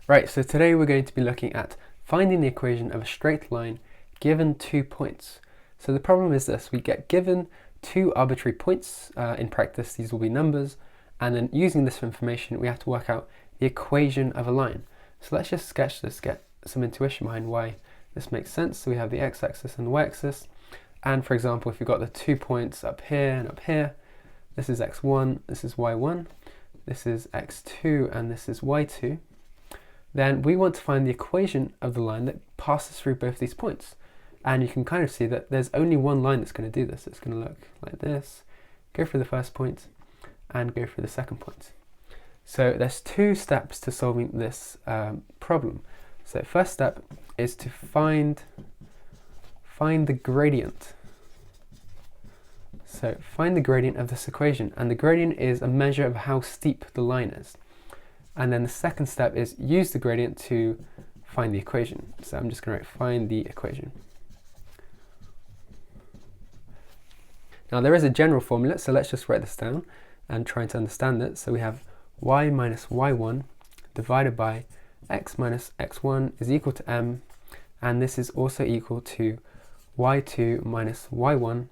Right, so today we're going to be looking at finding the equation of a straight line given 2 points. So the problem is this: we get given two arbitrary points. In practice, these will be numbers, and then using this information, we have to work out the equation of a line. So let's just sketch this, get some intuition behind why this makes sense. So we have the x-axis and the y-axis, and for example, if you've got the 2 points up here and up here, this is x1, this is y1, this is x2, and this is y2. Then we want to find the equation of the line that passes through both these points. And you can kind of see that there's only one line that's going to do this. It's going to look like this, go through the first point, and go through the second point. So there's 2 steps to solving this problem. So first step is to find the gradient. So find the gradient of this equation, and the gradient is a measure of how steep the line is. And then the second step is use the gradient to find the equation. So I'm just going to write find the equation. Now there is a general formula, so let's just write this down and try to understand it. So we have y minus y1 divided by x minus x1 is equal to m, and this is also equal to y2 minus y1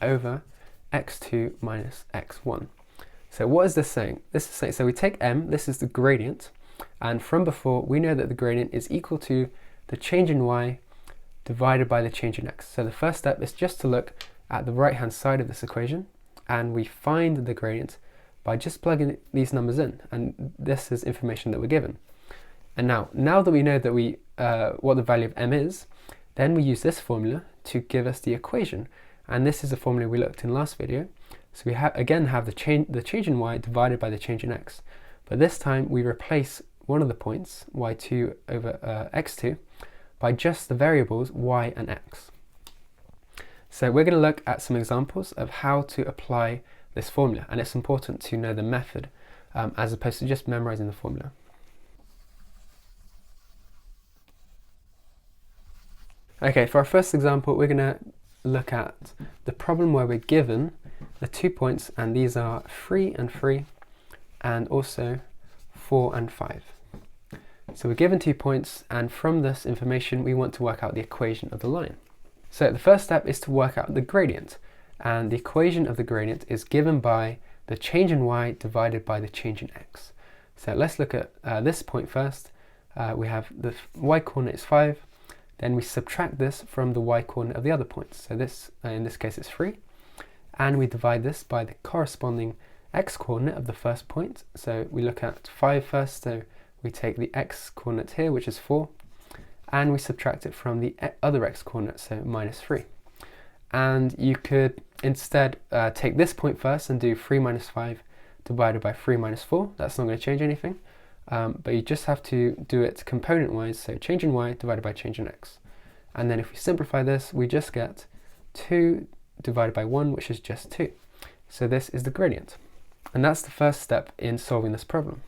over x2 minus x1. So what is this saying? This is saying, so we take m, this is the gradient, and from before we know that the gradient is equal to the change in y divided by the change in x. So the first step is just to look at the right hand side of this equation, and we find the gradient by just plugging these numbers in, and this is information that we're given. And now that we know that what the value of m is, then we use this formula to give us the equation, and this is the formula we looked in last video. So we again have the change in y divided by the change in x, but this time we replace one of the points, y2 over x2, by just the variables y and x. So we're going to look at some examples of how to apply this formula, and it's important to know the method as opposed to just memorizing the formula. Okay, for our first example, we're going to look at the problem where we're given the 2 points, and these are 3 and 3, and also 4 and 5. So we're given 2 points, and from this information we want to work out the equation of the line. So the first step is to work out the gradient, and the equation of the gradient is given by the change in y divided by the change in x. So let's look at this point first. We have the y coordinate is 5, then we subtract this from the y coordinate of the other points. So this, in this case, is 3. And we divide this by the corresponding x coordinate of the first point. So we look at 5 first, so we take the x coordinate here, which is 4, and we subtract it from the other x coordinate, so minus 3. And you could instead take this point first and do 3 minus 5 divided by 3 minus 4. That's not going to change anything, but you just have to do it component-wise, so change in y divided by change in x. And then if we simplify this, we just get 2 divided by 1, which is just 2. So this is the gradient. And that's the first step in solving this problem.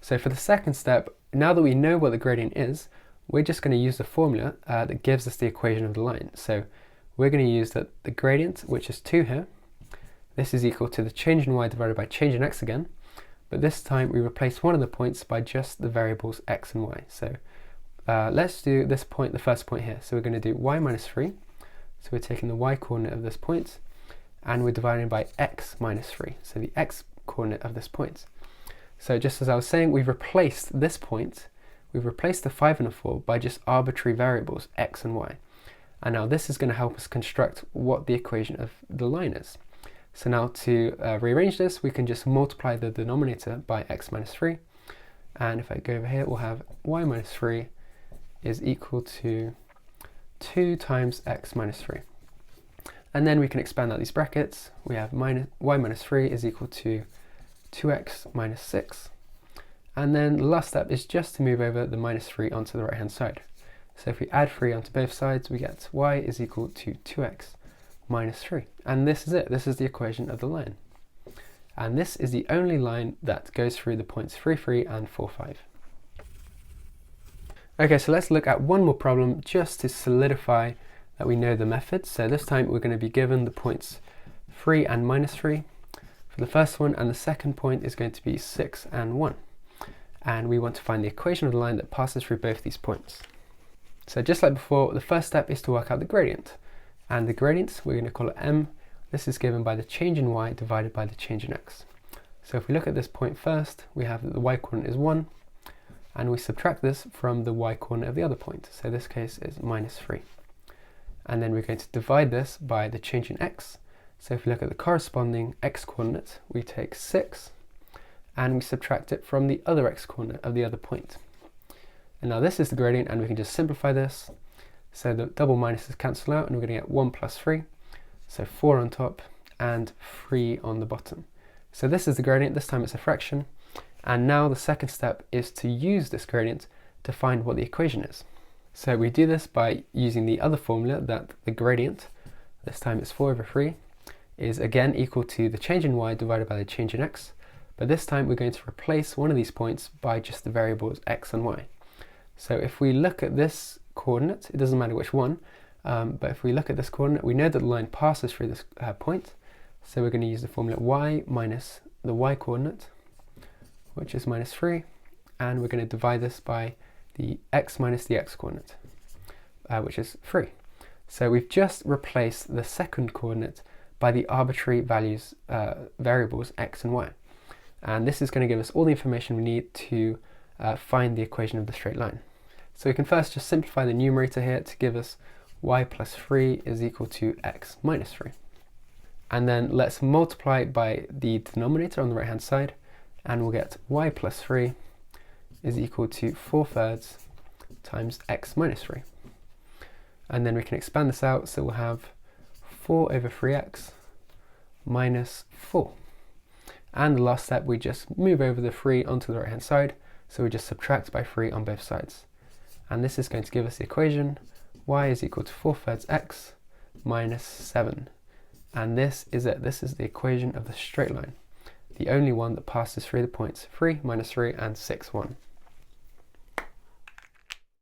So for the second step, now that we know what the gradient is, we're just going to use the formula that gives us the equation of the line. So we're going to use that the gradient, which is 2 here, this is equal to the change in y divided by change in x again, but this time we replace one of the points by just the variables x and y. So let's do this point, the first point here. So we're going to do y minus 3. So we're taking the y coordinate of this point, and we're dividing by x minus 3, so the x coordinate of this point. So just as I was saying, we've replaced this point, we've replaced the 5 and the 4 by just arbitrary variables x and y. And now this is going to help us construct what the equation of the line is. So now to rearrange this, we can just multiply the denominator by x minus 3, and if I go over here, we'll have y minus 3 is equal to 2 times x minus 3. And then we can expand out these brackets. We have y minus 3 is equal to 2x minus 6. And then the last step is just to move over the minus 3 onto the right hand side. So if we add 3 onto both sides, we get y is equal to 2x minus 3. And this is it. This is the equation of the line. And this is the only line that goes through the points 3, 3 and 4, 5. Okay, so let's look at one more problem just to solidify that we know the method. So this time we're going to be given the points 3 and minus 3 for the first one, and the second point is going to be 6 and 1. and we want to find the equation of the line that passes through both these points. So just like before, the first step is to work out the gradient. And the gradient, we're going to call it m. This is given by the change in y divided by the change in x. So if we look at this point first, we have that the y coordinate is 1, and we subtract this from the y coordinate of the other point. So this case is -3. And then we're going to divide this by the change in x. So if we look at the corresponding x coordinate, we take 6, and we subtract it from the other x coordinate of the other point. And now this is the gradient, and we can just simplify this. So the double minuses cancel out, and we're going to get 1 plus 3. So 4 on top and 3 on the bottom. So this is the gradient, this time it's a fraction. And now the second step is to use this gradient to find what the equation is. So we do this by using the other formula that the gradient, this time it's 4 over 3, is again equal to the change in y divided by the change in x. But this time we're going to replace one of these points by just the variables x and y. So if we look at this coordinate, it doesn't matter which one, but if we look at this coordinate, we know that the line passes through this point. So we're going to use the formula y minus the y coordinate, which is -3, and we're going to divide this by the x minus the x coordinate, which is 3. So we've just replaced the second coordinate by the arbitrary values, variables x and y. And this is going to give us all the information we need to find the equation of the straight line. So we can first just simplify the numerator here to give us y plus 3 is equal to x minus 3. And then let's multiply by the denominator on the right hand side, and we'll get y plus 3 is equal to 4/3 times x minus 3. And then we can expand this out, so we'll have 4 over 3x minus 4. And the last step, we just move over the 3 onto the right hand side, so we just subtract by 3 on both sides. And this is going to give us the equation y is equal to 4/3 x minus 7. And this is it. This is the equation of the straight line, the only one that passes through the points 3, -3, and 6, 1.